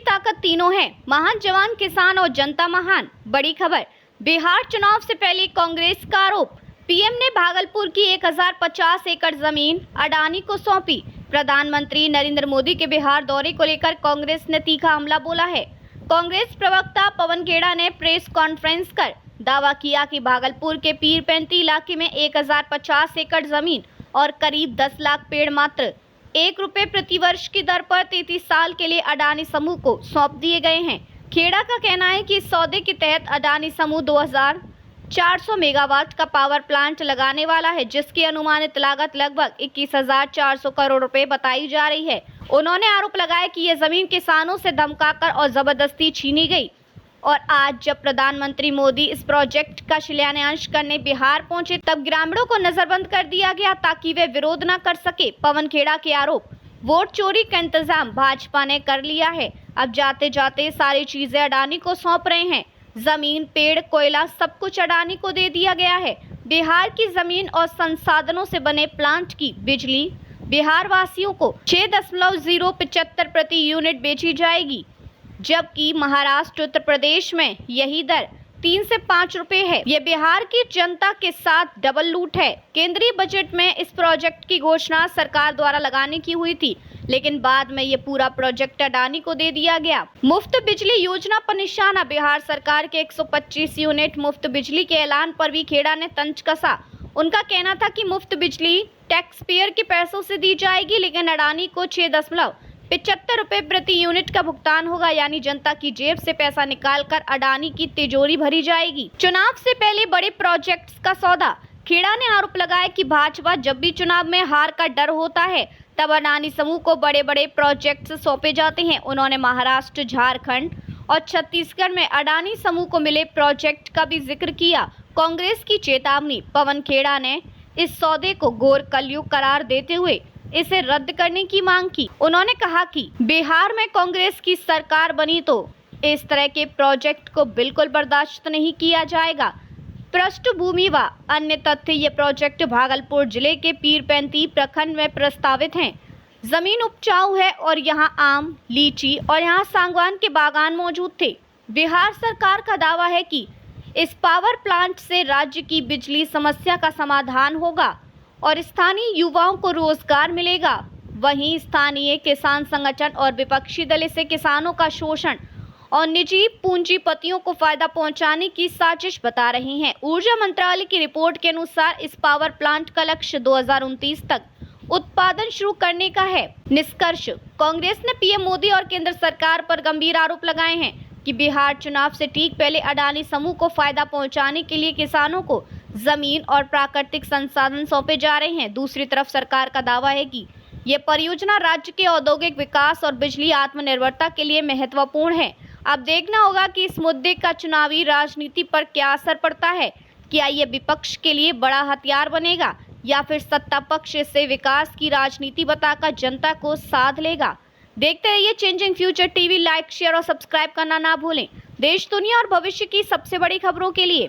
ताकत तीनों है, महान जवान, किसान और जनता महान। बड़ी खबर, बिहार चुनाव से पहले कांग्रेस का आरोप। पीएम ने भागलपुर की 1050 एकड़ जमीन अडानी को सौंपी। प्रधानमंत्री नरेंद्र मोदी के बिहार दौरे को लेकर कांग्रेस ने तीखा हमला बोला है। कांग्रेस प्रवक्ता पवन खेड़ा ने प्रेस कॉन्फ्रेंस कर दावा किया कि भागलपुर के पीरपेंती इलाके में 1050 एकड़ जमीन और करीब 10 लाख पेड़ मात्र ₹1 प्रति वर्ष की दर पर 33 साल के लिए अडानी समूह को सौंप दिए गए हैं। खेड़ा का कहना है कि इस सौदे के तहत अडानी समूह 2400 मेगावाट का पावर प्लांट लगाने वाला है, जिसकी अनुमानित लागत लगभग 21,400 करोड़ रुपए बताई जा रही है। उन्होंने आरोप लगाया कि यह जमीन किसानों से धमकाकर और जबरदस्ती छीनी गई और आज जब प्रधानमंत्री मोदी इस प्रोजेक्ट का शिलान्यास करने बिहार पहुंचे तब ग्रामीणों को नजरबंद कर दिया गया ताकि वे विरोध न कर सके। पवन खेड़ा के आरोप, वोट चोरी का इंतजाम भाजपा ने कर लिया है। अब जाते जाते सारी चीजें अडानी को सौंप रहे हैं। जमीन, पेड़, कोयला सब कुछ अडानी को दे दिया गया है। बिहार की जमीन और संसाधनों से बने प्लांट की बिजली बिहार वासियों को 6.075 प्रति यूनिट बेची जाएगी, जबकि महाराष्ट्र, उत्तर प्रदेश में यही दर 3 से 5 रुपए है। ये बिहार की जनता के साथ डबल लूट है। केंद्रीय बजट में इस प्रोजेक्ट की घोषणा सरकार द्वारा लगाने की हुई थी, लेकिन बाद में ये पूरा प्रोजेक्ट अडानी को दे दिया गया। मुफ्त बिजली योजना पर निशाना, बिहार सरकार के 125 यूनिट मुफ्त बिजली के ऐलान पर भी खेड़ा ने तंज कसा। उनका कहना था कि मुफ्त बिजली टैक्स पेयर के पैसों से दी जाएगी, लेकिन अडानी को 6.75 रुपए प्रति यूनिट का भुगतान होगा, यानी जनता की जेब से पैसा निकालकर अडानी की तिजोरी भरी जाएगी। चुनाव से पहले बड़े प्रोजेक्ट्स का सौदा, खेड़ा ने आरोप लगाया कि भाजपा जब भी चुनाव में हार का डर होता है तब अडानी समूह को बड़े बड़े प्रोजेक्ट्स सौंपे जाते हैं। उन्होंने महाराष्ट्र, झारखंड और छत्तीसगढ़ में अडानी समूह को मिले प्रोजेक्ट का भी जिक्र किया। कांग्रेस की चेतावनी, पवन खेड़ा ने इस सौदे को घोर कलयुग करार देते हुए इसे रद्द करने की मांग की। उन्होंने कहा कि बिहार में कांग्रेस की सरकार बनी तो इस तरह के प्रोजेक्ट को बिल्कुल बर्दाश्त नहीं किया जाएगा। पृष्ठभूमि व अन्य तथ्य, ये प्रोजेक्ट भागलपुर जिले के पीरपेंती प्रखंड में प्रस्तावित हैं। जमीन उपजाऊ है और यहाँ आम, लीची और यहाँ सागवान के बागान मौजूद थे। बिहार सरकार का दावा है कि इस पावर प्लांट से राज्य की बिजली समस्या का समाधान होगा और स्थानीय युवाओं को रोजगार मिलेगा। वहीं स्थानीय किसान संगठन और विपक्षी दल इसे किसानों का शोषण और निजी पूंजीपतियों को फायदा पहुंचाने की साजिश बता रहे हैं। ऊर्जा मंत्रालय की रिपोर्ट के अनुसार इस पावर प्लांट का लक्ष्य 2029 तक उत्पादन शुरू करने का है। निष्कर्ष, कांग्रेस ने पीएम मोदी और केंद्र सरकार पर गंभीर आरोप लगाए हैं कि बिहार चुनाव से ठीक पहले अडानी समूह को फायदा पहुंचाने के लिए किसानों को जमीन और प्राकृतिक संसाधन सौंपे जा रहे हैं। दूसरी तरफ सरकार का दावा है कि ये परियोजना राज्य के औद्योगिक विकास और बिजली आत्मनिर्भरता के लिए महत्वपूर्ण है। अब देखना होगा कि इस मुद्दे का चुनावी राजनीति पर क्या असर पड़ता है। क्या ये विपक्ष के लिए बड़ा हथियार बनेगा या फिर सत्ता पक्ष इसे विकास की राजनीति बताकर जनता को साध लेगा। देखते रहिए changing future TV. Like, share और सब्सक्राइब करना ना भूलें। देश, दुनिया और भविष्य की सबसे बड़ी खबरों के लिए।